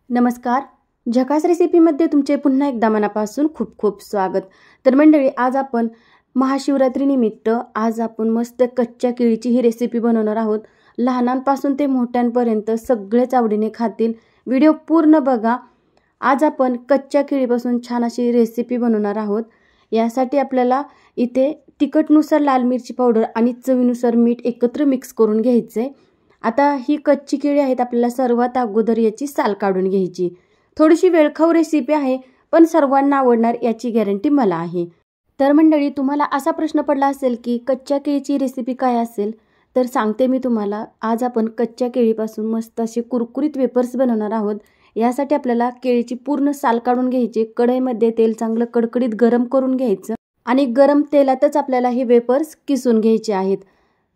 नमस्कार. झकास रेसिपीमध्ये तुमचे पुन्हा एकदा मनापासून खूप खूप स्वागत. तर मंडळी, आज आपण महाशिवरात्रीनिमित्त आज आपण मस्त कच्च्या केळीची ही रेसिपी बनवणार आहोत. लहानांपासून ते मोठ्यांपर्यंत सगळेच आवडीने खातील. व्हिडिओ पूर्ण बघा. आज आपण कच्च्या केळीपासून छान अशी रेसिपी बनवणार आहोत. यासाठी आपल्याला इथे तिखटनुसार लाल मिरची पावडर आणि चवीनुसार मीठ एकत्र मिक्स करून घ्यायचे. आता ही कच्ची केळी आहेत, आपल्याला सर्वात अगोदर याची साल काढून घ्यायची. थोडीशी वेळखाऊ रेसिपी आहे, पण सर्वांना आवडणार याची गॅरंटी मला आहे. तर मंडळी, तुम्हाला असा प्रश्न पडला असेल की कच्च्या केळीची रेसिपी काय असेल, तर सांगते मी तुम्हाला. आज आपण कच्च्या केळीपासून मस्त असे कुरकुरीत वेफर्स बनवणार आहोत. यासाठी आपल्याला केळीची पूर्ण साल काढून घ्यायची. कढईमध्ये तेल चांगलं कडकडीत गरम करून घ्यायचं आणि गरम तेलातच आपल्याला हे वेफर्स किसून घ्यायचे आहेत.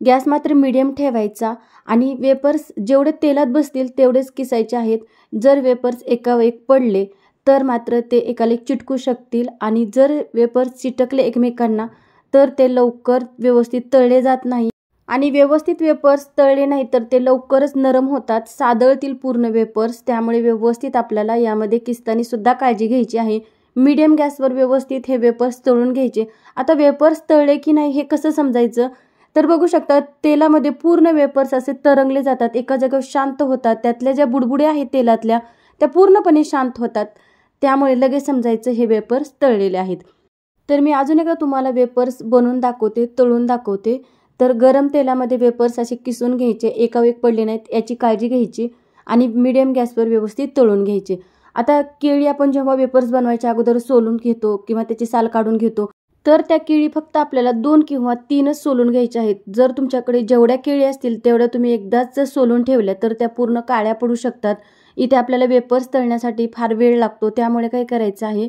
गॅस मात्र मीडियम ठेवायचा आणि वेफर्स जेवढे तेलात बसतील तेवढेच किसायचे आहेत. जर वेफर्स एकावर एक पडले तर मात्र ते एकाला एक चिटकू शकतील आणि जर वेफर्स चिटकले एकमेकांना तर ते लवकर व्यवस्थित तळले जात नाही आणि व्यवस्थित वेफर्स तळले नाही तर ते लवकरच नरम होतात, सादळतील पूर्ण वेफर्स. त्यामुळे व्यवस्थित आपल्याला यामध्ये किसताना सुद्धा काळजी घ्यायची आहे. मीडियम गॅसवर व्यवस्थित हे वेफर्स तळून घ्यायचे. आता वेफर्स तळले की नाही हे कसं समजायचं, तर बघू शकता तेलामध्ये पूर्ण वेफर्स असे तरंगले जातात, एका जागेवर शांत होतात. त्यातल्या ज्या बुडबुड्या आहेत तेलातल्या त्या पूर्णपणे शांत होतात. त्यामुळे लगेच समजायचं हे वेफर्स तळलेले आहेत. तर मी अजून एकदा तुम्हाला वेफर्स बनवून दाखवते, तळून दाखवते. तर गरम तेलामध्ये वेफर्स असे किसून घ्यायचे, एकावर एक पडले नाहीत याची काळजी घ्यायची आणि मीडियम गॅसवर व्यवस्थित तळून घ्यायचे. आता केळी आपण जेव्हा वेफर्स बनवायच्या अगोदर सोलून घेतो किंवा त्याची साल काढून घेतो, तर त्या केळी फक्त आपल्याला 2 किंवा 3च सोलून घ्यायच्या आहेत. जर तुमच्याकडे जेवढ्या केळी असतील तेवढ्या तुम्ही एकदाच जर सोलून ठेवल्या तर त्या पूर्ण काळ्या पडू शकतात. इथे आपल्याला वेफर्स तळण्यासाठी फार वेळ लागतो. त्यामुळे काय करायचं आहे,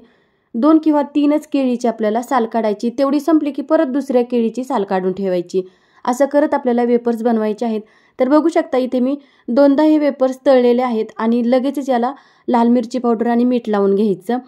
2 किंवा 3च केळीची आपल्याला साल काढायची. तेवढी संपली की परत दुसऱ्या केळीची साल काढून ठेवायची. असं करत आपल्याला वेफर्स बनवायचे आहेत. तर बघू शकता इथे मी 2दा हे वेफर्स तळलेले आहेत आणि लगेचच याला लाल मिरची पावडर आणि मीठ लावून घ्यायचं.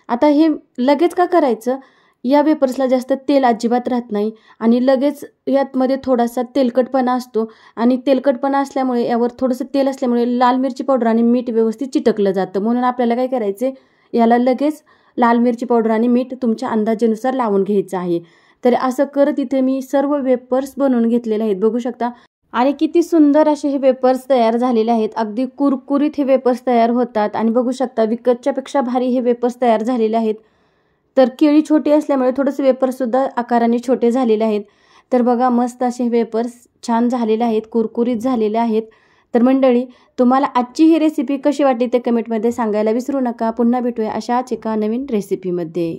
आता हे लगेच का करायचं, या वेफर्सला जास्त तेल अजिबात राहत नाही आणि लगेच यातमध्ये थोडासा तेलकटपणा असतो आणि तेलकटपणा असल्यामुळे यावर थोडंसं तेल असल्यामुळे लाल मिरची पावडर आणि मीठ व्यवस्थित चिटकलं जातं. म्हणून आपल्याला काय करायचे, याला लगेच लाल मिरची पावडर आणि मीठ तुमच्या अंदाजानुसार लावून घ्यायचं आहे. तर असं करत इथे मी सर्व वेफर्स बनवून घेतलेले आहेत. बघू शकता आणि किती सुंदर असे हे वेफर्स तयार झालेले आहेत. अगदी कुरकुरीत हे वेफर्स तयार होतात आणि बघू शकता विकतच्यापेक्षा भारी हे वेफर्स तयार झालेले आहेत. तर केळी छोटी असल्यामुळे थोडेसे वेफर्ससुद्धा आकाराने छोटे झालेले आहेत. तर बघा मस्त असे वेफर्स छान झालेले आहेत, कुरकुरीत झालेले आहेत. तर मंडळी, तुम्हाला आजची ही रेसिपी कशी वाटली ते कमेंटमध्ये सांगायला विसरू नका. पुन्हा भेटूया अशाच एका नवीन रेसिपीमध्ये.